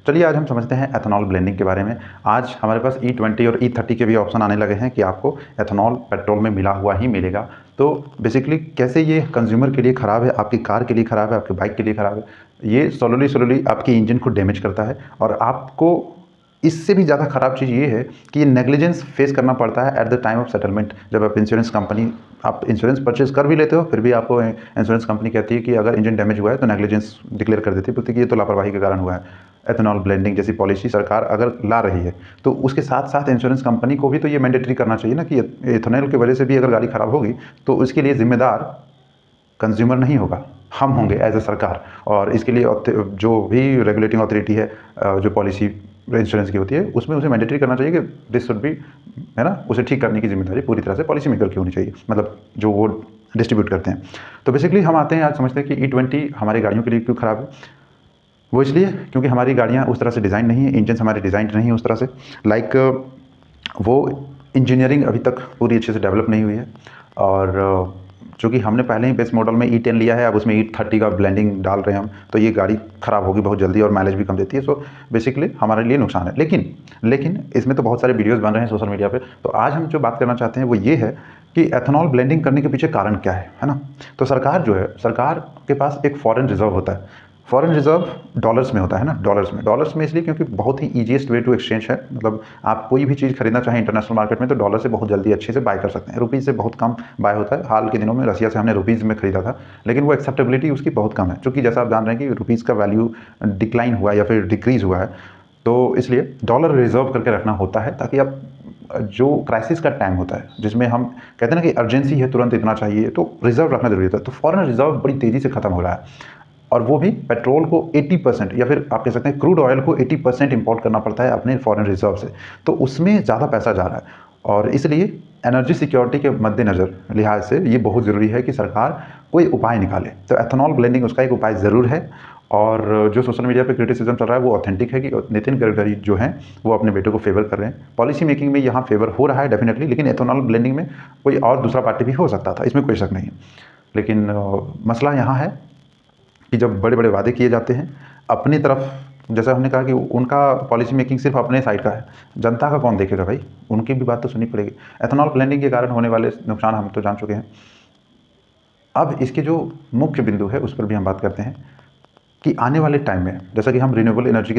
चलिए आज हम समझते हैं एथेनॉल ब्लेंडिंग के बारे में। आज हमारे पास E20 और E30 के भी ऑप्शन आने लगे हैं कि आपको एथेनॉल पेट्रोल में मिला हुआ ही मिलेगा। तो बेसिकली कैसे ये कंज्यूमर के लिए ख़राब है, आपकी कार के लिए ख़राब है, आपकी बाइक के लिए ख़राब है। ये स्लोली आपकी इंजन को डैमेज करता है और आपको इससे भी ज़्यादा ख़राब चीज़ ये है कि ये नेग्लिजेंस फेस करना पड़ता है at the time of settlement. जब आप इंश्योरेंस परचेज कर भी लेते हो, फिर भी आपको इंश्योरेंस कंपनी कहती है कि अगर इंजन डैमेज हुआ है तो नेग्लिजेंस डिक्लेयर कर देती है, बोलती है कि ये तो लापरवाही के कारण हुआ है। एथेनॉल ब्लेंडिंग जैसी पॉलिसी सरकार अगर ला रही है तो उसके साथ साथ इंश्योरेंस कंपनी को भी तो ये मैंडेटरी करना चाहिए ना कि एथेनॉल की वजह से भी अगर गाड़ी ख़राब होगी तो उसके लिए जिम्मेदार कंज्यूमर नहीं होगा, हम होंगे एज ए सरकार। और इसके लिए जो भी रेगुलेटिंग अथॉरिटी है, जो पॉलिसी इंश्योरेंस की होती है, उसमें उसे मैंडेटरी करना चाहिए कि दिस शुड बी, है ना, उसे ठीक करने की जिम्मेदारी पूरी तरह से पॉलिसी मेकर की होनी चाहिए, मतलब जो वो डिस्ट्रीब्यूट करते हैं। तो बेसिकली हम आते हैं, आज समझते हैं कि E20 हमारी गाड़ियों के लिए क्यों ख़राब है। वो इसलिए क्योंकि हमारी गाड़ियाँ उस तरह से डिज़ाइन नहीं है, इंजन हमारे डिज़ाइन नहीं है उस तरह से, लाइक वो इंजीनियरिंग अभी तक पूरी अच्छे से डेवलप नहीं हुई है। और चूँकि हमने पहले ही बेस मॉडल में E10 लिया है, अब उसमें E30 का ब्लेंडिंग डाल रहे हैं हम, तो ये गाड़ी ख़राब होगी बहुत जल्दी और माइलेज भी कम देती है। सो बेसिकली हमारे लिए नुकसान है। लेकिन इसमें तो बहुत सारे वीडियोज़ बन रहे हैं सोशल मीडिया पे। तो आज हम जो बात करना चाहते हैं वो ये है कि एथेनॉल ब्लेंडिंग करने के पीछे कारण क्या है ना। तो सरकार जो है, सरकार के पास एक फॉरेन रिजर्व होता है। फॉरेन रिजर्व डॉलर्स में होता है ना, डॉलर्स में इसलिए क्योंकि बहुत ही ईजीएस्ट वे टू एक्सचेंज है। मतलब आप कोई भी चीज़ खरीदना चाहें इंटरनेशनल मार्केट में तो डॉलर से बहुत जल्दी अच्छे से बाय कर सकते हैं। रुपीज़ से बहुत कम बाय होता है। हाल के दिनों में रसिया से हमने रुपीज़ में खरीदा था, लेकिन वो एक्सेप्टेबिलिटी उसकी बहुत कम है, क्योंकि जैसा आप जान रहे हैं कि रुपीज़ का वैल्यू डिक्लाइन हुआ है या फिर डिक्रीज़ हुआ है। तो इसलिए डॉलर रिजर्व करके रखना होता है, ताकि आप जो क्राइसिस का टाइम होता है जिसमें हम कहते हैं ना कि अर्जेंसी है, तुरंत इतना चाहिए, तो रिजर्व रखना जरूरी होता है। तो फॉरेन रिजर्व बड़ी तेज़ी से खत्म हो रहा है, और वो भी पेट्रोल को 80% या फिर आप कह सकते हैं क्रूड ऑयल को 80% इंपोर्ट करना पड़ता है अपने फॉरेन रिजर्व से। तो उसमें ज़्यादा पैसा जा रहा है, और इसलिए एनर्जी सिक्योरिटी के मद्देनज़र लिहाज से ये बहुत ज़रूरी है कि सरकार कोई उपाय निकाले। तो एथेनॉल ब्लेंडिंग उसका एक उपाय ज़रूर है। और जो सोशल मीडिया पे क्रिटिसिज्म चल रहा है वो ऑथेंटिक है कि नितिन गडकरी जो हैं वो अपने बेटे को फेवर कर रहे हैं। पॉलिसी मेकिंग में यहाँ फेवर हो रहा है डेफिनेटली, लेकिन एथेनॉल ब्लेंडिंग में कोई और दूसरा पार्टी भी हो सकता था, इसमें कोई शक नहीं है। लेकिन मसला यहाँ है कि जब बड़े बड़े वादे किए जाते हैं अपनी तरफ, जैसा हमने कहा कि उनका पॉलिसी मेकिंग सिर्फ अपने साइड का है, जनता का कौन देखेगा भाई, उनकी भी बात तो सुननी पड़ेगी। एथेनॉल ब्लेंडिंग के कारण होने वाले नुकसान हम तो जान चुके हैं। अब इसके जो मुख्य बिंदु है उस पर भी हम बात करते हैं कि आने वाले टाइम में जैसा कि हम रिन्यूएबल एनर्जी की